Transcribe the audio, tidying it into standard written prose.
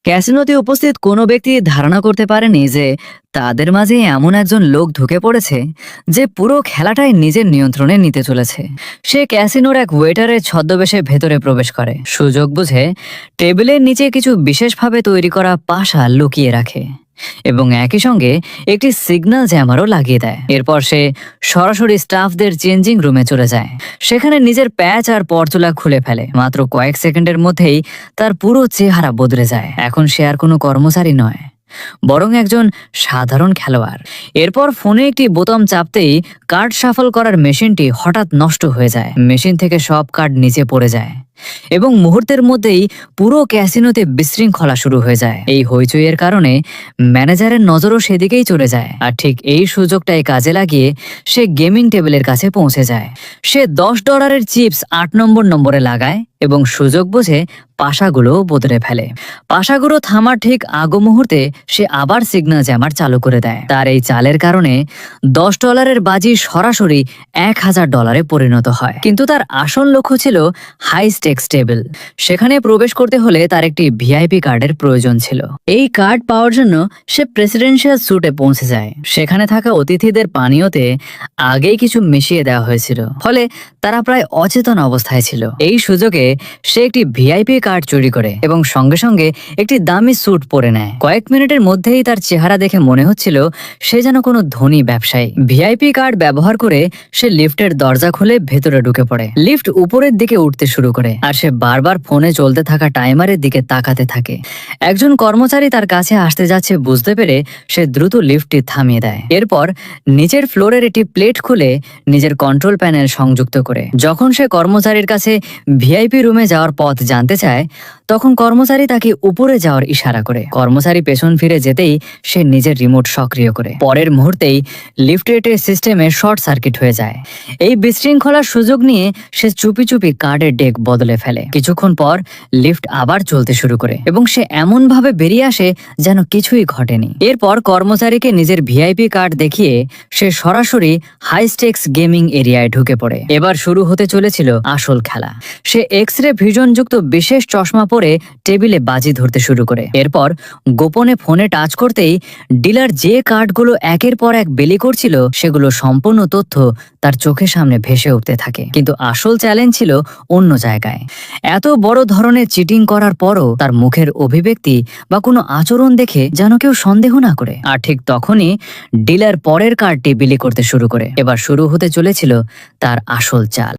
ক্যাসিনোতে উপস্থিত কোনো ব্যক্তি ধারণা করতে পারেনি যে তাদের মাঝে এমন একজন লোক ঢুকে পড়েছে যে পুরো খেলাটাই নিজের নিয়ন্ত্রণে নিতে চলেছে। সে ক্যাসিনোর এক ওয়েটারের ছদ্মবেশে ভেতরে প্রবেশ করে, সুযোগ বুঝে টেবিলের নিচে কিছু বিশেষভাবে তৈরি করা পাশা লুকিয়ে রাখে এবং একই সঙ্গে একটি সিগন্যাল জ্যামারও লাগিয়ে দেয়। এরপর সে সরাসরি স্টাফদের চেঞ্জিং রুমে চলে যায়। সেখানে নিজের প্যাচ আর পরচুলা খুলে ফেলে। মাত্র কয়েক সেকেন্ডের মধ্যেই তার পুরো চেহারা বদলে যায়। এখন সে আর কোনো কর্মচারী নয়, বরং একজন সাধারণ খেলোয়াড়। এরপর ফোনে একটি বোতাম চাপতেই কার্ড শাফল করার মেশিনটি হঠাৎ নষ্ট হয়ে যায়। মেশিন থেকে সব কার্ড নিচে পড়ে যায় এবং মুহূর্তের মধ্যেই পুরো ক্যাসিনোতে বিশৃঙ্খলা শুরু হয়ে যায়। এই হইচইয়ের কারণে ম্যানেজারের নজরও সেদিকেই চলে যায়, আর ঠিক এই সুযোগটাই কাজে লাগিয়ে সে গেমিং টেবিলের কাছে পৌঁছে যায়। সে $10 চিপস 8 নম্বরে লাগায় এবং সুযোগ বুঝে পাশাগুলো বদলে ফেলে। পাশাগুলো থামার ঠিক আগো মুহূর্তে সে আবার সিগন্যাল জ্যামার চালু করে দেয়। তার এই চালের কারণে $10 বাজি সরাসরি $1000 পরিণত হয়। কিন্তু তার আসল লক্ষ্য ছিল হাই স্টেক্স টেবিল। সেখানে প্রবেশ করতে হলে তার একটি ভিআইপি কার্ডের প্রয়োজন ছিল। এই কার্ড পাওয়ার জন্য সে প্রেসিডেন্সিয়াল স্যুটে পৌঁছে যায়। সেখানে থাকা অতিথিদের পানীয়তে আগেই কিছু মিশিয়ে দেওয়া হয়েছিল, ফলে তারা প্রায় অচেতন অবস্থায় ছিল। এই সুযোগে সে একটি ভিআইপি কার্ড চুরি করে এবং সঙ্গে সঙ্গে একটি দামি স্যুট পরে নেয়। কয়েক মিনিটের মধ্যেই তার চেহারা দেখে মনে হচ্ছিল সে যেন কোনো ধনী ব্যবসায়ী। ভিআইপি কার্ড ব্যবহার করে সে লিফটের দরজা খুলে ভেতরে ঢুকে পড়ে। লিফট উপরের দিকে উঠতে শুরু করে আর সে বারবার ফোনে চলতে থাকা টাইমারের দিকে তাকাতে থাকে। একজন কর্মচারী তার কাছে আসতে যাচ্ছে বুঝতে পেরে সে দ্রুত লিফটটি থামিয়ে দেয়। এরপর নিচের ফ্লোরের একটি প্লেট খুলে নিজের কন্ট্রোল প্যানেল সংযুক্ত করে যখন সে কর্মচারীর কাছে ভিআইপি রুমে যাওয়ার পথ জানতে চায়, তখন কর্মচারী তাকে উপরে যাওয়ার ইশারা করে। কর্মচারী পেছন ফিরে যেতেই সে নিজের রিমোট সক্রিয় করে। পরের মুহূর্তেই লিফটের সিস্টেমে শর্ট সার্কিট হয়ে যায়। এই বিশৃঙ্খলার সুযোগ নিয়ে সে চুপি চুপি কার্ডের ডেক বদলে ফেলে। কিছুক্ষণ পর লিফট আবার চলতে শুরু করে এবং সে এমন ভাবে বেরিয়ে আসে যেন কিছুই ঘটেনি। এরপর কর্মচারীকে নিজের ভিআইপি কার্ড দেখিয়ে সে সরাসরি হাই স্টেক্স গেমিং এরিয়ায় ঢুকে পড়ে। এবার শুরু হতে চলেছিল আসল খেলা। সে এক্স-রে ভিশন যুক্ত বিশেষ চশমা পরে টেবিলে বাজি ধরতে শুরু করে। এরপর গোপনে ফোনে টাচ করতেই ডিলার যে কার্ডগুলো একের পর এক বিলি করছিল সেগুলো সম্পূর্ণ তথ্য তার চোখের সামনে ভেসে উঠতে থাকে। কিন্তু আসল চ্যালেঞ্জ ছিল অন্য জায়গায়। এত বড় ধরনের চিটিং করার পরও তার মুখের অভিব্যক্তি বা কোনো আচরণ দেখে যেন কেউ সন্দেহ না করে। আর ঠিক তখনই ডিলার পরের কার্ডটি বিলি করতে শুরু করে। এবার শুরু হতে চলেছিল তার আসল চাল।